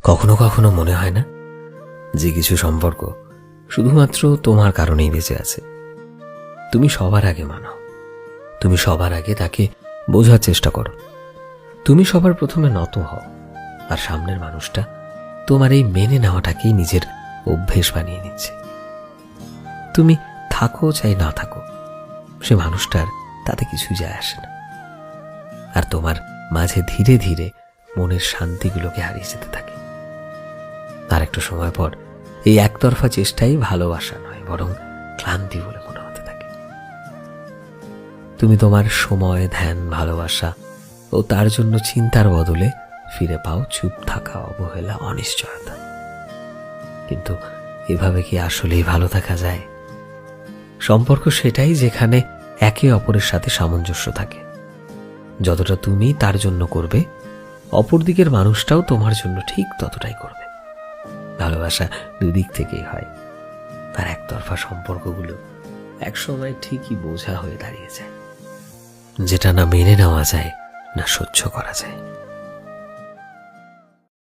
কখনো কখনো মনে হয় না যে কিছু সম্পর্ক শুধুমাত্র তোমার কারণেই বেঁচে আছে। তুমি সবার আগে মানো, তুমি সবার আগে তাকে বোঝার চেষ্টা করো, তুমি সবার প্রথমে নত হও, আর সামনের মানুষটা তোমার এই মেনে নেওয়াটাকেই নিজের অভ্যেস বানিয়ে নিচ্ছে। তুমি থাকো চাই না থাকো, সে মানুষটার তাতে কিছু যায় আসে না, আর তোমার মাঝে ধীরে ধীরে মনের শান্তিগুলোকে হারিয়ে যেতে থাকে। আর একটু সময় পর এই একতরফা চেষ্টাই ভালোবাসা নয়, বরং ক্লান্তি বলে মনে হতে থাকে। তুমি তোমার সময়, ধ্যান, ভালোবাসা ও তার জন্য চিন্তার বদলে ফিরে পাও চুপ থাকা, অবহেলা, অনিশ্চয়তা। কিন্তু এভাবে কি আসলেই ভালো থাকা যায়? সম্পর্ক সেটাই যেখানে একে অপরের সাথে সামঞ্জস্য থাকে। যতটা তুমি তার জন্য করবে, অপর দিকের মানুষটাও তোমার জন্য ঠিক ততটাই করবে। ভালোবাসা দুদিক থেকেই হয়, আর একতরফা সম্পর্কগুলো একসময় ঠিকই বোঝা হয়ে দাঁড়িয়ে যায়, যেটা না মেনে নেওয়া যায়, না সহ্য করা যায়।